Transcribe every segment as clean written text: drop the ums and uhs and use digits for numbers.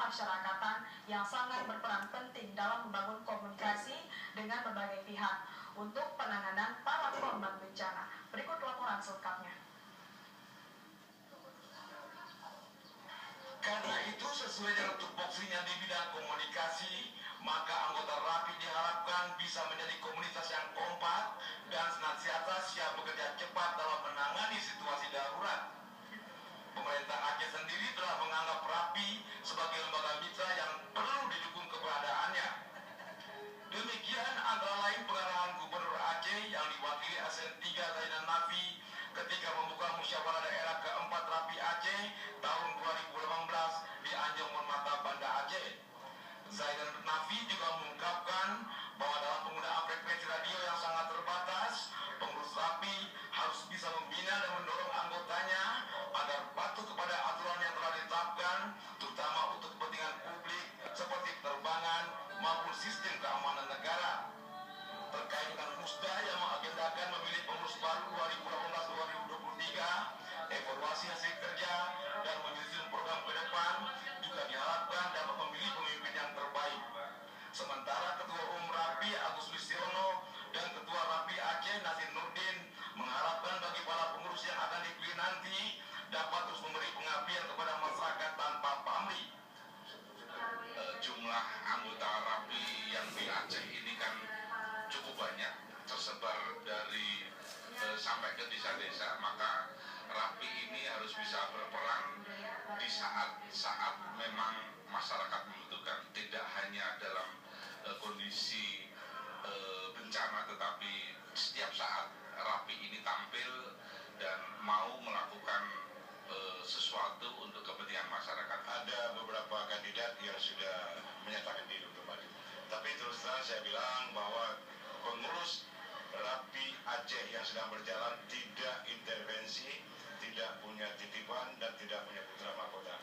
kemasyarakatan yang sangat berperan penting dalam membangun komunikasi dengan berbagai pihak untuk penanganan para korban bencana. Berikut laporan selengkapnya. Karena itu sesuai dengan tupoksinya di bidang komunikasi, maka anggota RAPI diharapkan bisa menjadi komunitas yang kompak dan senantiasa siap bekerja cepat dalam menangani situasi darurat. Pemerintah Aceh sendiri telah menganggap RAPI sebagai lembaga mitra yang perlu didukung keberadaannya. Demikian antara lain pengarahan Gubernur Aceh yang diwakili ASN 3 Zaidan Nafi ketika membuka musyawarah daerah keempat RAPI Aceh tahun 2018 di Anjong Monmata, Banda Aceh. Zaidan Nafi juga mengungkapkan bahwa dalam penggunaan frekuensi radio yang sangat terbatas, pengurus RAPI harus bisa membina dan mendorong anggotanya agar patuh kepada aturan yang telah ditetapkan, terutama untuk kepentingan publik seperti penerbangan maupun sistem keamanan negara. Terkait dengan musda yang mengagendakan memilih pengurus baru 2018-2023, evaluasi hasil kerja dan menyusun program ke depan juga diharapkan dapat memilih pemimpin yang terbaik. Sementara Ketua Umum RAPI Agus Listiono dan Ketua RAPI Aceh Nasir Nurdin mengharapkan bagi para pengurus yang akan dipilih nanti dapat terus memberi pengabdian kepada masyarakat tanpa pamrih. Jumlah anggota RAPI yang di Aceh ini kan cukup banyak, tersebar dari sampai ke desa-desa, maka RAPI ini harus bisa berperan di saat-saat memang masyarakat membutuhkan, tidak hanya dalam kondisi bencana, tetapi setiap saat RAPI ini tampil dan mau melakukan sesuatu untuk kepentingan masyarakat. Ada beberapa kandidat yang sudah menyatakan diri kembali. Tapi terus terang saya bilang bahwa pengurus RAPI Aceh yang sedang berjalan tidak intervensi, tidak punya titipan dan tidak punya putra mahkota.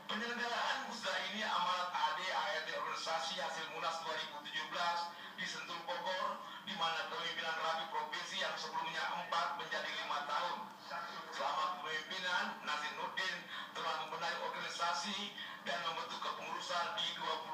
Penyelenggaraan musda ini amanat AD ART organisasi hasil Munas 2017 di Sentul Bogor, di mana kepemimpinan RAPI provinsi yang sebelumnya 4 menjadi 5 tahun. Selama kepemimpinan, Nasir Nurdin telah membenahi organisasi dan membentuk kepengurusan di 20